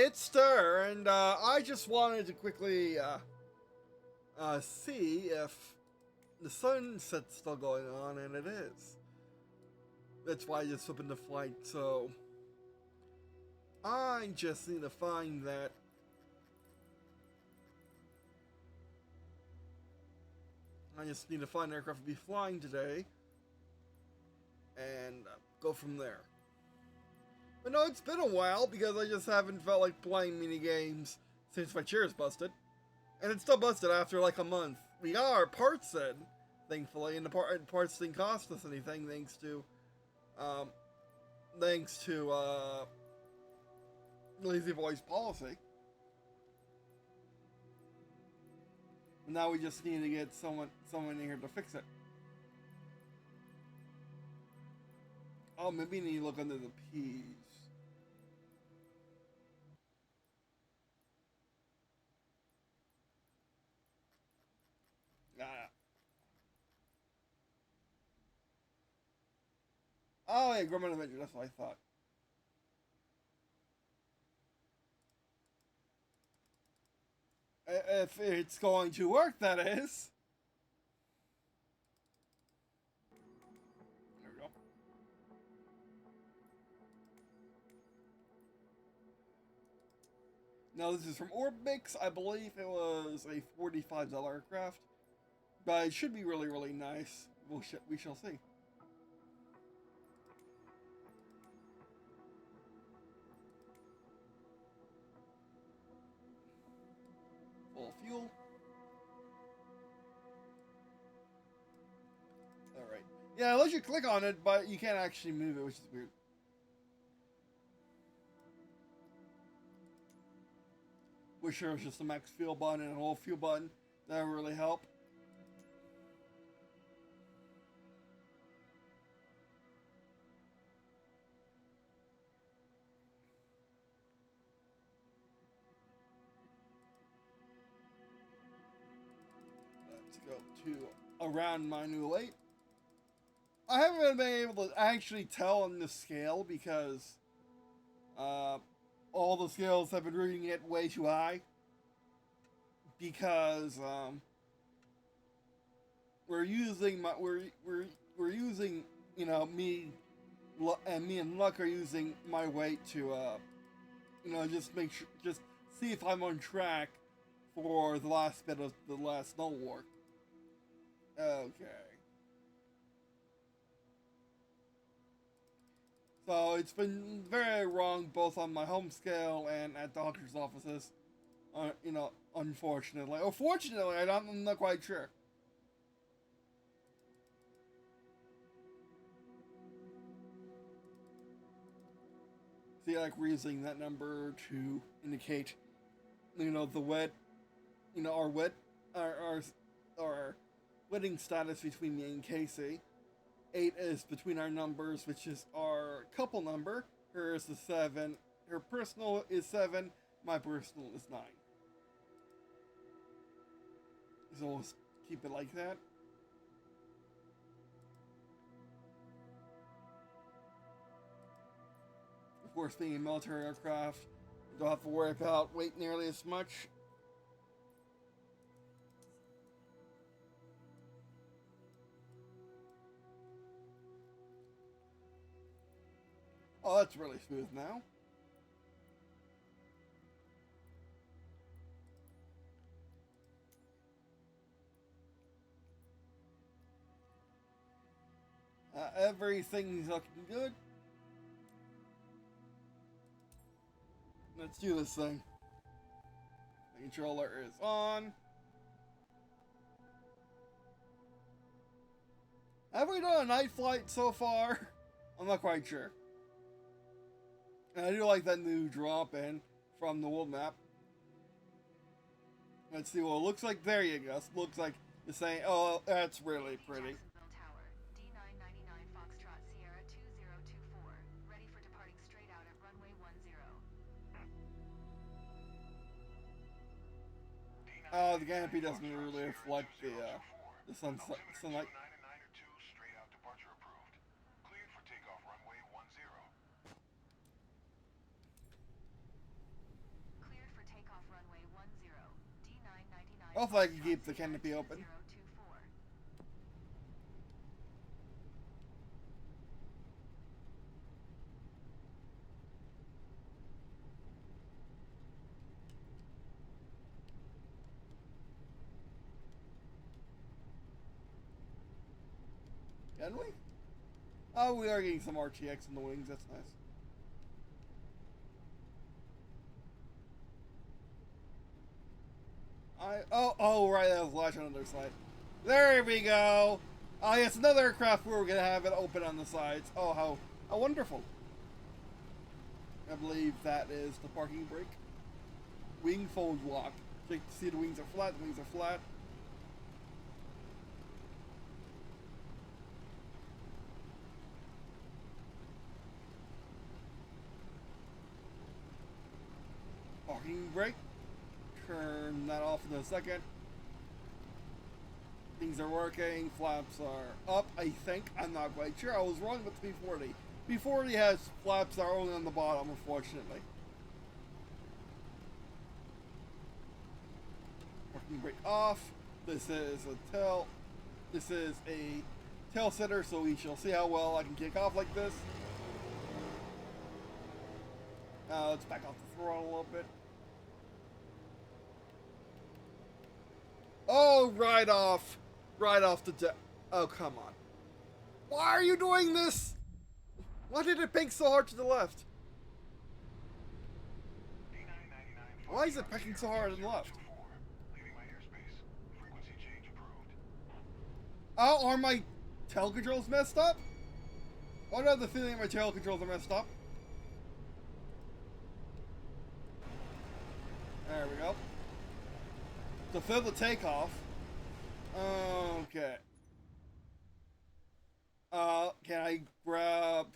it's Stir, and I just wanted to quickly see if the sunset's still going on, and it is. That's why I just opened the flight, so I just need to find that. I just need to find an aircraft to be flying today, and go from there. But no, it's been a while because I just haven't felt like playing mini games since my chair's busted. And it's still busted after like a month. We got our parts in, thankfully, and the parts didn't cost us anything thanks to Lazy Boy's policy. And now we just need to get someone in here to fix it. Oh, maybe you need to look under the P's. Oh, yeah, Grumman Avenger, that's what I thought. If it's going to work, that is. There we go. Now, this is from Rulebooks. I believe it was a $45 aircraft. But it should be really, really nice. We shall see. Full fuel. Alright. Yeah, unless you click on it, but you can't actually move it, which is weird. Wish there was just a max fuel button and a whole fuel button. That would really help. Let's go to around my new weight. I haven't been able to actually tell on the scale because all the scales have been reading it way too high. Because we're using you know, me and Luck are using my weight to you know, just make sure, just see if I'm on track for the last bit of the last snow war. Okay. So it's been very wrong both on my home scale and at doctor's offices. You know, unfortunately. Or fortunately, I'm not quite sure. See, like we're using that number to indicate, you know, the wet, you know, our wedding status between me and Casey. 8 is between our numbers, which is our couple number. Hers is 7. Her personal is 7. My personal is 9. So we'll keep it like that. Of course, being a military aircraft, you don't have to worry about weight nearly as much. Oh, that's really smooth now. Everything's looking good. Let's do this thing. The controller is on. Have we done a night flight so far? I'm not quite sure. And I do like that new drop in from the world map. Let's see what it looks like. There you go. It looks like the same. Oh, that's really pretty. Oh, the canopy doesn't really reflect the sunlight. Hopefully I can keep the canopy open. Can we? Oh, we are getting some RTX in the wings. That's nice. Oh, right, that was launch on the other side. There we go. Oh, yes, another aircraft where we're gonna have it open on the sides. Oh, how wonderful. I believe that is the parking brake. Wing fold lock. So you can see the wings are flat, the wings are flat. Parking brake. Turn that off in a second. Things are working. Flaps are up, I think. I'm not quite sure. I was wrong with the B40. B40 has flaps that are only on the bottom, unfortunately. Parking brake off. This is a tail. This is a tail setter, so we shall see how well I can kick off like this. Let's back off the throttle a little bit. Oh, right off the deck. Oh, come on. Why are you doing this? Why did it pink so hard to the left? Why is it picking so hard to the left? Oh, are my tail controls messed up? I have the feeling my tail controls are messed up. There we go. To fill the takeoff. Okay. Can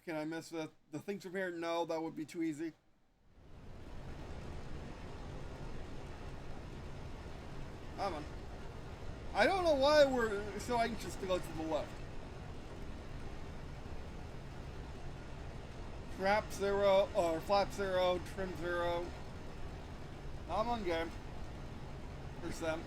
I miss the things from here? No, that would be too easy. Come on. I don't know why we're so anxious to go to the left. Trap 0, or flap 0, trim 0. I'm on game. There's them.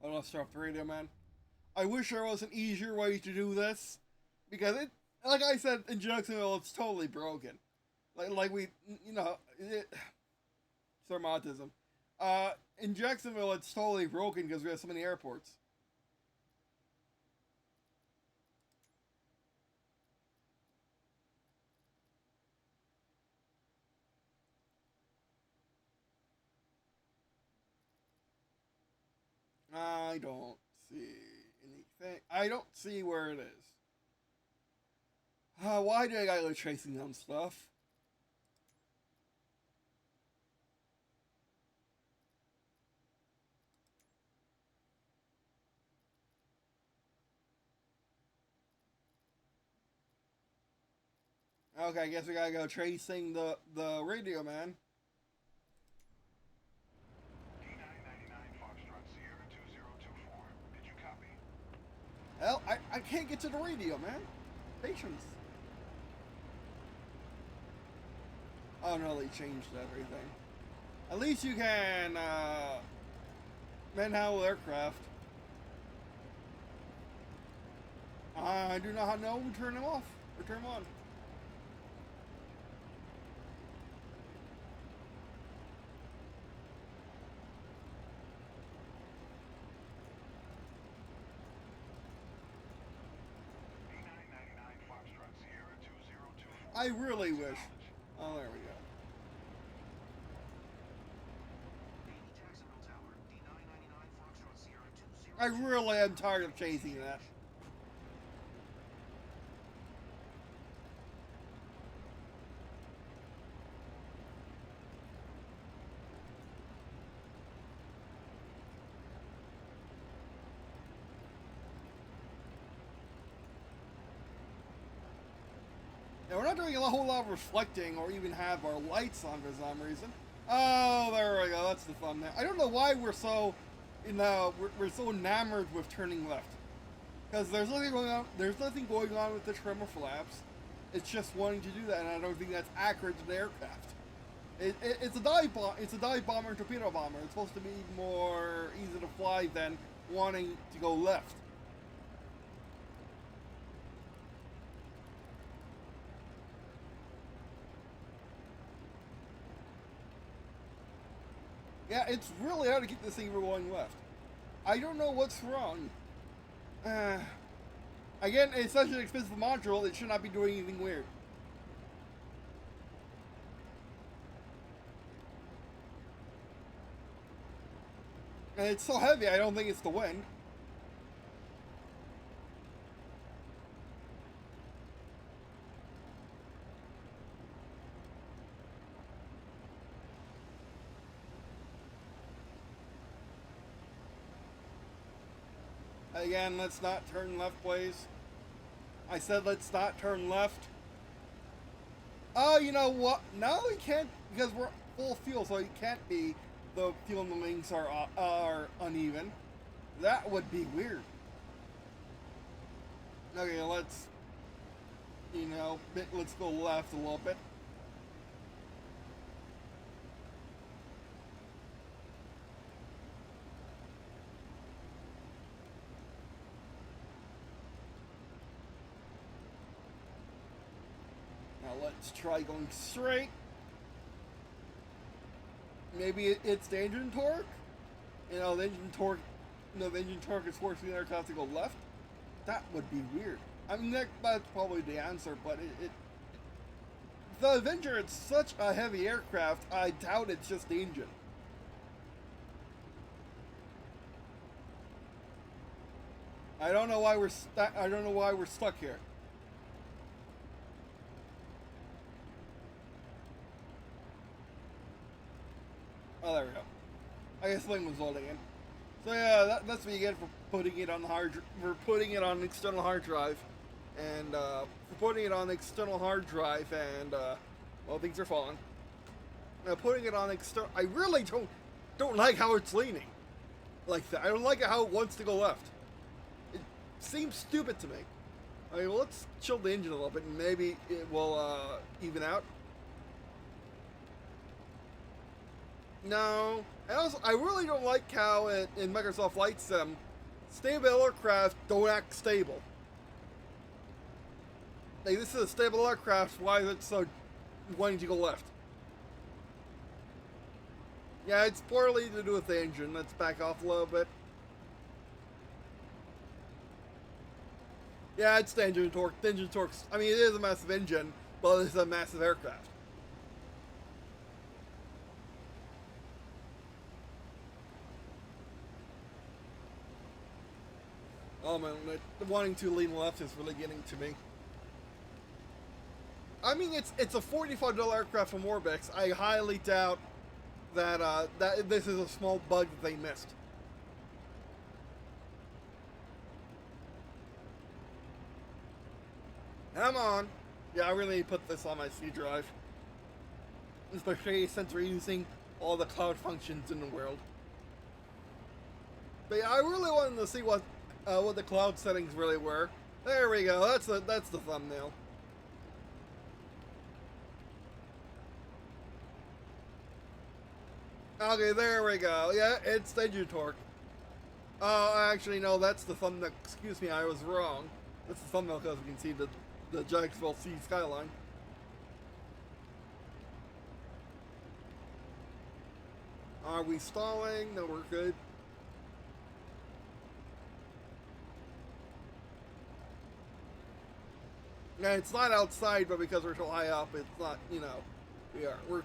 Oh, let's start the radio, man. I wish there was an easier way to do this, because it, like I said in Jacksonville, it's totally broken. Like we, you know, some autism. In Jacksonville, it's totally broken because we have so many airports. I don't see anything. I don't see where it is. Why do I gotta go chasing them stuff? Okay, I guess we gotta go tracing the radio man. Hell, I can't get to the radio, man. Patience. Oh no, they changed everything. At least you can manhandle aircraft. I do not know to turn them off or turn them on. I really wish. Oh, there we go. I really am tired of chasing that. Now, we're not doing a whole lot of reflecting or even have our lights on for some reason. Oh, there we go. That's the thumbnail. I don't know why we're so, we're so enamored with turning left. Because there's nothing going on. There's nothing going on with the trimmer flaps. It's just wanting to do that, and I don't think that's accurate to the aircraft. It's a dive bomb. It's a dive bomber and torpedo bomber. It's supposed to be more easy to fly than wanting to go left. Yeah, it's really hard to keep this thing going left. I don't know what's wrong. Again, it's such an expensive module, it should not be doing anything weird. And it's so heavy, I don't think it's the wind. Again, let's not turn left, please. I said let's not turn left. Oh, you know what? No, we can't, because we're full fuel, so it can't be the fuel in the wings are uneven. That would be weird. Okay, let's, let's go left a little bit. Let's try going straight. Maybe it's the engine torque. The engine torque. The engine torque is forcing the aircraft to go left. That would be weird. I mean, that's probably the answer, but the Avenger, it's such a heavy aircraft. I doubt it's just the engine. I don't know why we're stuck. I don't know why we're stuck here. Oh, there we go. I guess Sling was loading in. So yeah, that's what you get for putting it on the external hard drive, and well, things are falling. Now putting it on external, I really don't like how it's leaning like that. I don't like how it wants to go left. It seems stupid to me. I mean, well, let's chill the engine a little bit, and maybe it will even out. No, and also I really don't like how in Microsoft Flight Sim, stable aircraft don't act stable. Like, this is a stable aircraft. Why is it so wanting to go left? Yeah, it's poorly to do with the engine. Let's back off a little bit. Yeah, it's the engine torque. The engine torque. I mean, it is a massive engine, but it's a massive aircraft. Oh man, wanting to lean left is really getting to me. I mean, it's a $45 aircraft from Rulebooks. I highly doubt that that this is a small bug that they missed. Come on. Yeah, I really need to put this on my C drive, especially since we're using all the cloud functions in the world. But yeah, I really wanted to see what the cloud settings really were. There we go. That's the thumbnail. Okay, there we go. Yeah, it's the engine torque. Oh, actually, no, that's the thumbnail. Excuse me, I was wrong. That's the thumbnail because we can see the Jacksonville Sea skyline. Are we stalling? No, we're good. Yeah, it's not outside, but because we're so high up, it's not. We're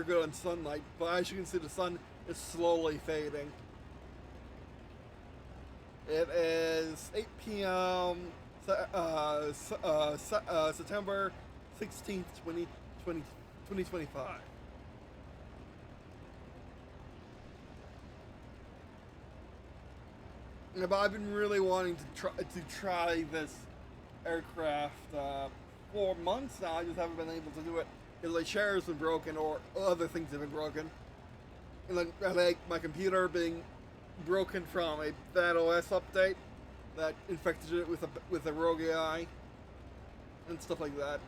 good on sunlight. But as you can see, the sun is slowly fading. It is 8 p.m. September 16th, 2025. Yeah, but I've been really wanting to try this aircraft for months now. I just haven't been able to do it Because my chair has been broken or other things have been broken. And like my computer being broken from a bad OS update that infected it with a rogue AI and stuff like that.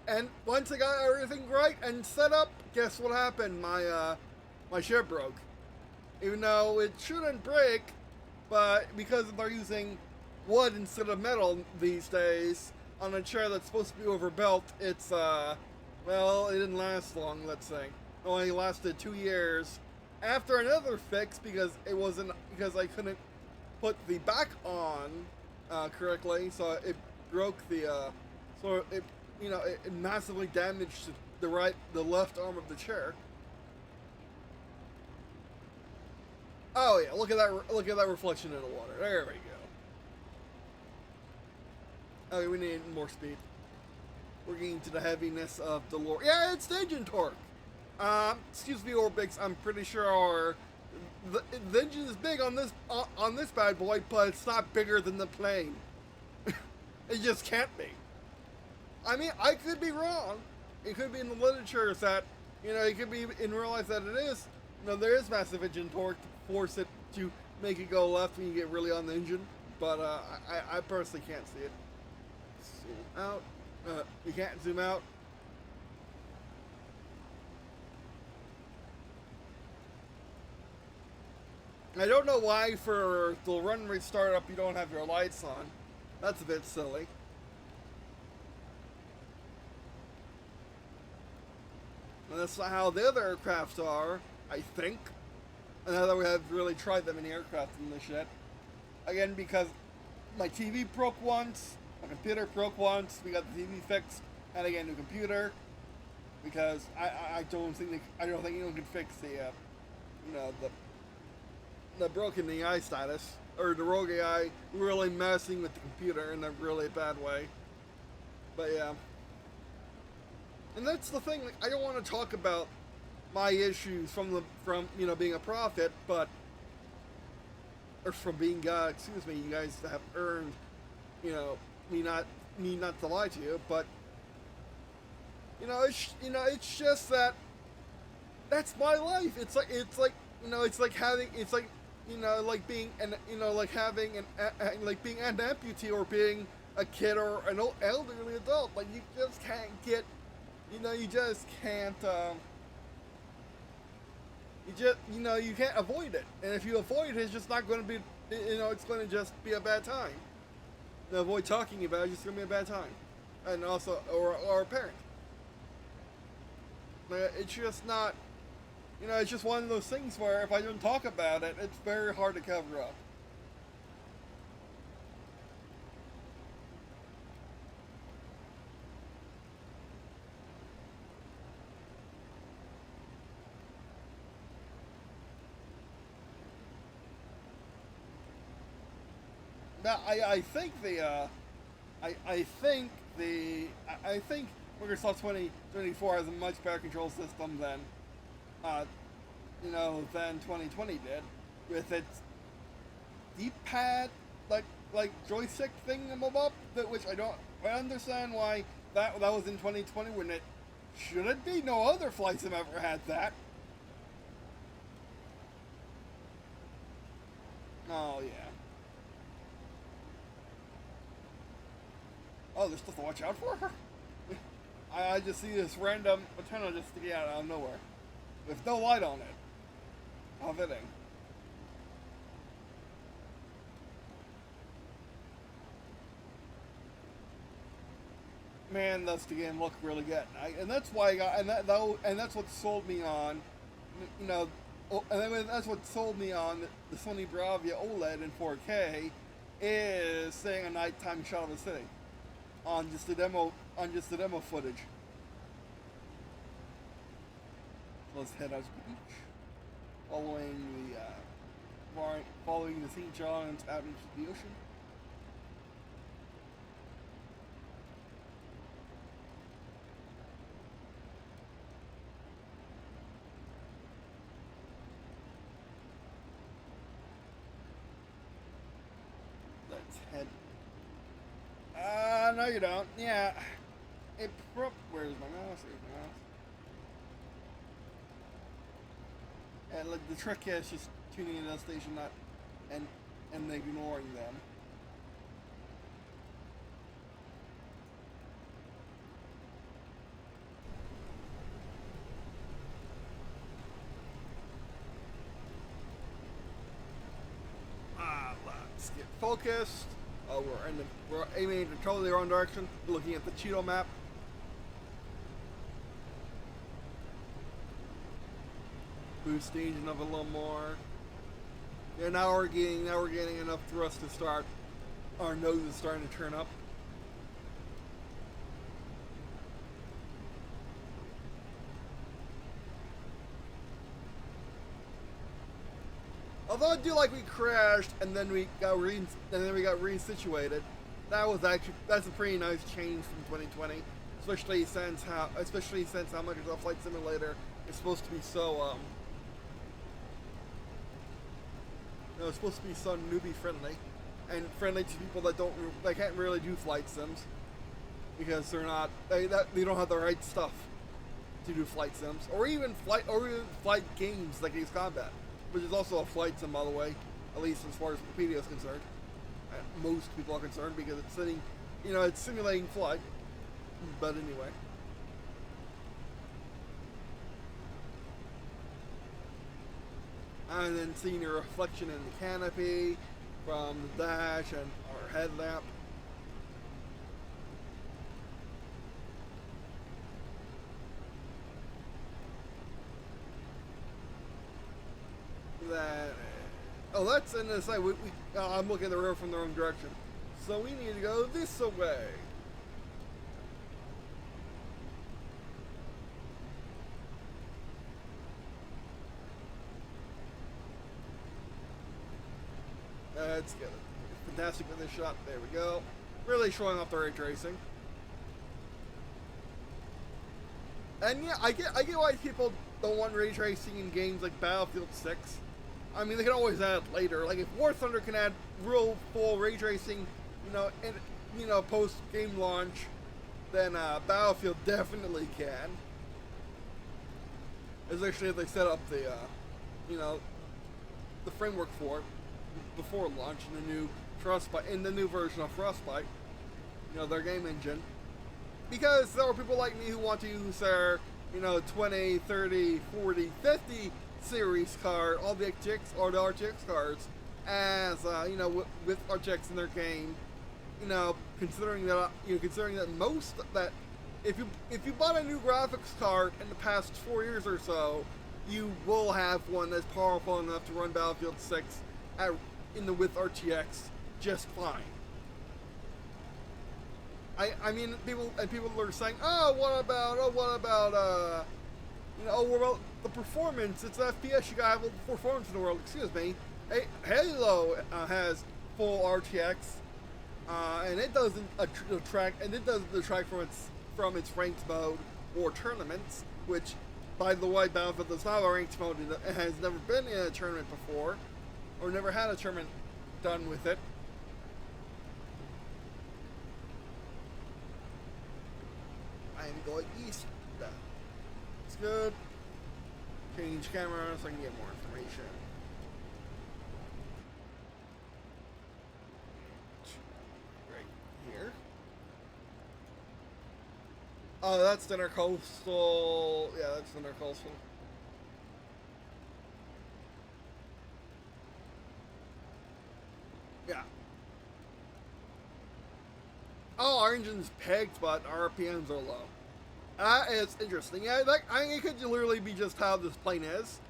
And once I got everything right and set up, guess what happened? My chair broke. Even though it shouldn't break, but because they're using wood instead of metal these days on a chair that's supposed to be overbuilt, it's well, it didn't last long. Let's say it only lasted 2 years. After another fix because I couldn't put the back on correctly, so it broke the it massively damaged the left arm of the chair. Oh yeah, look at that reflection in the water. There we go. Okay, we need more speed. We're getting to the heaviness of the lore. Yeah, it's the engine torque. Excuse me, Rulebooks. I'm pretty sure the engine is big on this bad boy, but it's not bigger than the plane. It just can't be. I mean, I could be wrong. It could be in the literature that it could be in real life that it is. There is massive engine torque to force it to make it go left when you get really on the engine. But I personally can't see it. Zoom out. You can't zoom out. I don't know why for the run rate startup you don't have your lights on. That's a bit silly. And that's not how the other aircraft are, I think. And now that we have really tried them in the aircraft in this shit. Again, because my TV broke once, my computer broke once, we got the TV fixed, and again, new computer. Because I don't think anyone can fix the broken AI status, or the rogue AI really messing with the computer in a really bad way. But yeah. And that's the thing, like, I don't want to talk about my issues from being a prophet, but or from being God, excuse me, you guys have earned, me not to lie to you, but it's just that that's my life. It's like being an amputee or being a kid or an elderly adult. Like, you just can't get, you just can't, you can't avoid it. And if you avoid it, it's just not going to be, it's going to just be a bad time. Avoid talking about it, it's just going to be a bad time. And also, or a parent. It's just not, it's just one of those things where if I don't talk about it, it's very hard to cover up. Now, I think Microsoft 2024 has a much better control system than, than 2020 did, with its D-pad like joystick thing up, which I understand why that was in 2020 when it shouldn't be. No other flights have ever had that. Oh yeah. Oh, there's stuff to watch out for? I just see this random antenna just sticking out of nowhere. With no light on it. How fitting. Man, that's the game look really good. And that's why I got, and that's what sold me on, that's what sold me on the Sony Bravia OLED in 4K, is seeing a nighttime shot of a city. On just the demo footage. So let's head out to the beach, following the St. John's out into the ocean. Let's head. No, you don't. Yeah. Where's my mouse? There's my mouse. And like the trick is just tuning into the station, not and ignoring them. Let's get focused. We're aiming in totally the wrong direction. Looking at the Cheeto map. Boost the engine up a little more. Yeah, now we're getting enough thrust to start. Our nose is starting to turn up. Although I do like we crashed and then we got resituated. That's a pretty nice change from 2020, especially since how Microsoft Flight Simulator is supposed to be so it's supposed to be so newbie friendly and friendly to people that can't really do flight sims because they don't have the right stuff to do flight sims or even flight games like Acecombat, which is also a flight sim, by the way, at least as far as Wikipedia is concerned. Most people are concerned because it's simulating flight. But anyway. And then seeing your reflection in the canopy from the dash and our headlamp. That's in the side. I'm looking at the river from the wrong direction. So we need to go this way. Let's get it. Fantastic with this shot. There we go. Really showing off the ray tracing. And yeah, I get why people don't want ray tracing in games like Battlefield 6. I mean, they can always add it later. Like if War Thunder can add real full ray tracing, post game launch, then Battlefield definitely can. Especially if they set up the framework for it before launch in the new version of Frostbite. Their game engine. Because there are people like me who want to use their 20, 30, 40, 50 series card, all the RTX or the RTX cards, as with RTX in their game. Considering that if you bought a new graphics card in the past 4 years or so, you will have one that's powerful enough to run Battlefield 6 with RTX just fine. I mean, people are saying, what about the performance? It's FPS. You gotta have the performance in the world. Excuse me. Halo has full RTX, and it doesn't detract from its ranked mode or tournaments. Which, by the way, Battlefield does not have a ranked mode. It has never been in a tournament before, or never had a tournament done with it. I'm going east. It's good. Change camera so I can get more information. Right here. Oh, that's Dinner Coastal. Yeah, that's Dinner Coastal. Yeah. Oh, our engine's pegged, but our RPMs are low. It's interesting. Yeah, it could literally be just how this plane is.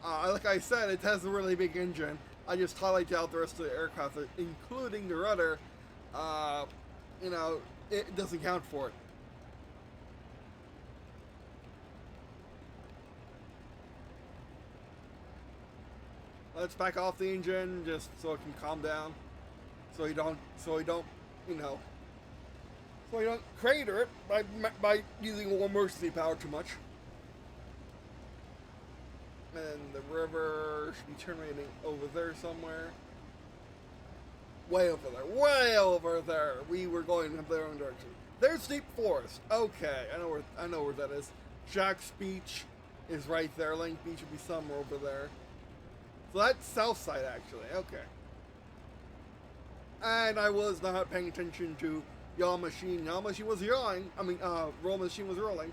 Like I said, it has a really big engine. I just highlighted out the rest of the aircraft, including the rudder. It doesn't count for it. Let's back off the engine just so it can calm down. So you don't crater it by using emergency power too much. And the river should be terminating over there somewhere. Way over there. Way over there. We were going in the wrong direction. There's Deep Forest. Okay, I know where that is. Jax Beach is right there. Lake Beach would be somewhere over there. So that's south side, actually. Okay. And I was not paying attention to Yaw Machine. Yaw Machine was yawing. I mean, Roll Machine was rolling.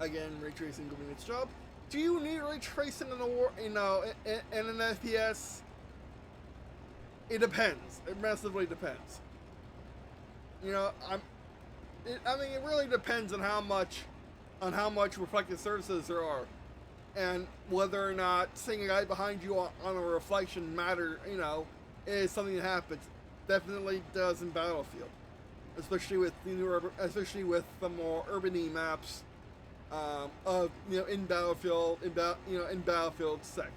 Again, ray tracing doing its job. Do you need ray tracing in in an FPS? It depends. It massively depends. You know, I mean, it really depends on how much reflective surfaces there are, and whether or not seeing a guy behind you on a reflection is something that happens. Definitely does in Battlefield, especially with the more urban-y maps in Battlefield in Battlefield 6.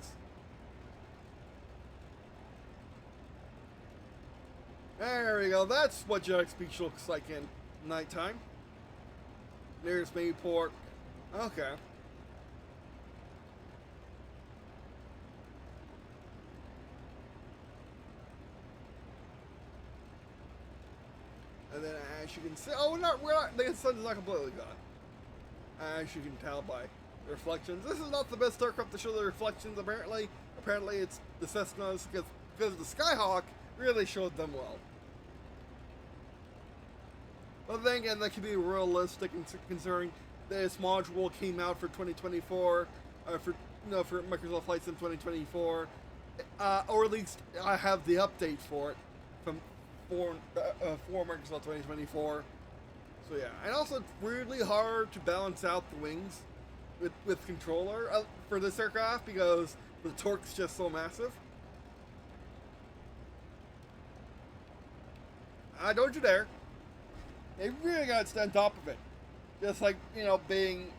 There we go. That's what Jax Beach looks like in nighttime. There's Mayport. Okay. And then, as you can see, the sun's not completely gone. As you can tell by the reflections, this is not the best aircraft to show the reflections. Apparently, it's the Cessnas because the Skyhawk really showed them well. But then again, that can be realistic considering this module came out for 2024, for Microsoft Flight Sim 2024, or at least I have the update for it for Microsoft 2024. So yeah, and also it's weirdly hard to balance out the wings with controller for this aircraft because the torque's just so massive. Don't you dare! They really gotta stay on top of it, just like being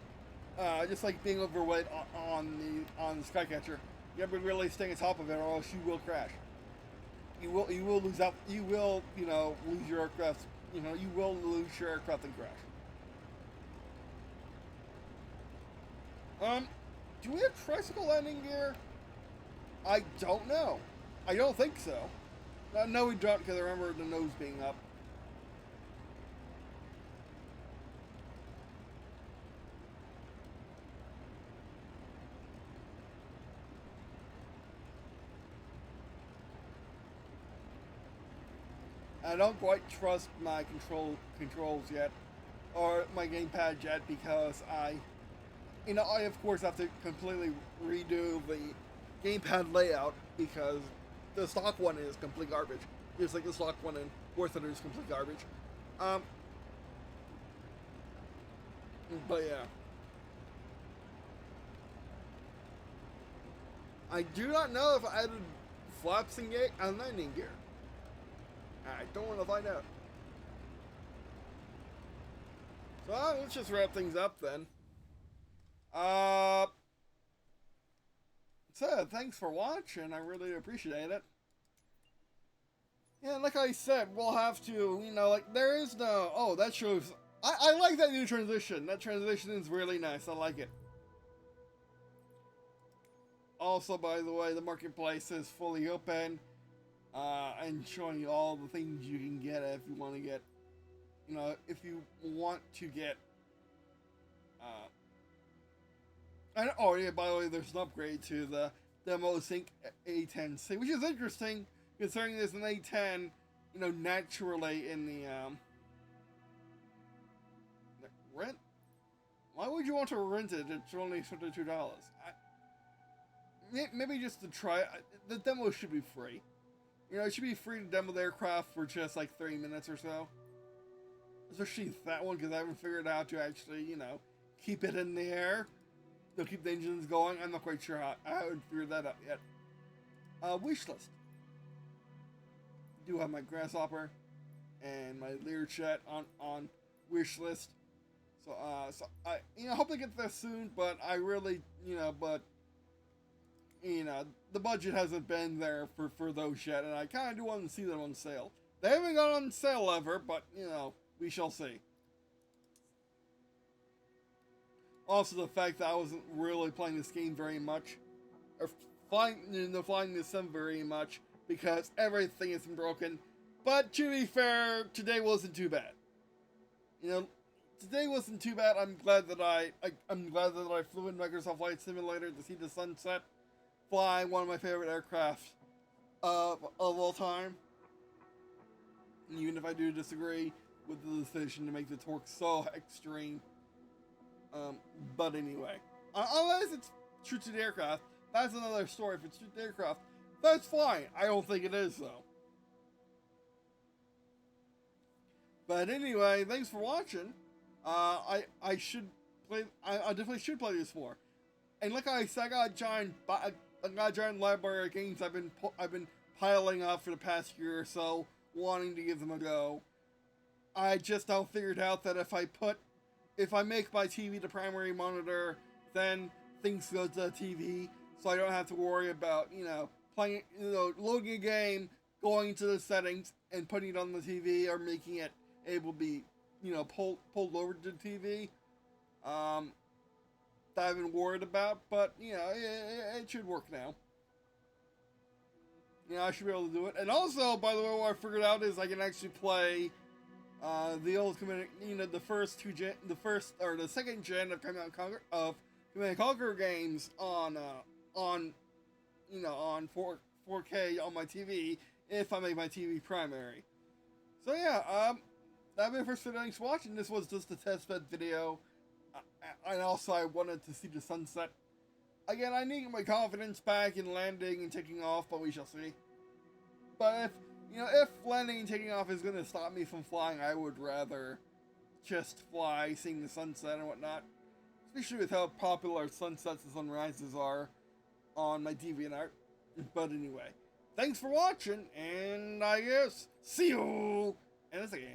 overweight on the Skycatcher. You have to really stay on top of it, or else you will crash. You will lose out. You will lose your aircraft. You will lose your aircraft and crash. Do we have tricycle landing gear? I don't know. I don't think so. No, we don't, because I remember the nose being up. I don't quite trust my controls yet, or my gamepad yet, because I of course have to completely redo the gamepad layout because the stock one is complete garbage. Just like the stock one in War Thunder is complete garbage. But yeah. I do not know if I added flaps and landing gear. I don't want to find out. So let's just wrap things up then. So thanks for watching. I really appreciate it. Yeah, like I said, we'll have to, there is no... Oh, that shows... I like that new transition. That transition is really nice. I like it. Also, by the way, the marketplace is fully open. And showing you all the things you can get if you want to get... if you want to get... and, oh yeah, by the way, there's an upgrade to the Demo Sync A10C, which is interesting, considering there's an A10, naturally in the, rent? Why would you want to rent it? It's only $52. Maybe just to try, the demo should be free. It should be free to demo the aircraft for just like 30 minutes or so. Especially that one, because I haven't figured out how to actually, keep it in the air. They'll keep the engines going. I'm not quite sure how I haven't figured that out yet. Wish list. I do have my Grasshopper and my Learjet on wish list. So I hope to get this soon, but I really the budget hasn't been there for those yet, and I kind of do want to see them on sale. They haven't gone on sale ever, but we shall see. Also, the fact that I wasn't really playing this game very much, or flying the sim very much, because everything isn't broken. But to be fair, today wasn't too bad. You know, today wasn't too bad. I'm glad that I flew in Microsoft Flight Simulator to see the sunset, flying one of my favorite aircraft of all time. Even if I do disagree with the decision to make the torque so extreme. But anyway, unless it's true to the aircraft, that's another story. If it's true to the aircraft, that's fine. I don't think it is though. But anyway, thanks for watching. I definitely should play this more. And like I said, I got a giant library of games I've been piling up for the past year or so, wanting to give them a go. I just now figured out that if I make my TV the primary monitor, then things go to the TV, so I don't have to worry about, playing, loading a game, going to the settings, and putting it on the TV, or making it able to be, pulled over to the TV. That I've been worried about, but, it should work now. I should be able to do it. And also, by the way, what I figured out is I can actually play the old Command, the second gen of Command and Conquer games on 4K on my TV if I make my TV primary. So yeah, that'd be it for today. Thanks for watching. This was just a test bed video, and also I wanted to see the sunset. Again, I need my confidence back in landing and taking off, but we shall see. But if landing and taking off is going to stop me from flying, I would rather just fly, seeing the sunset and whatnot. Especially with how popular sunsets and sunrises are on my DeviantArt. But anyway, thanks for watching, and I guess see you in a second.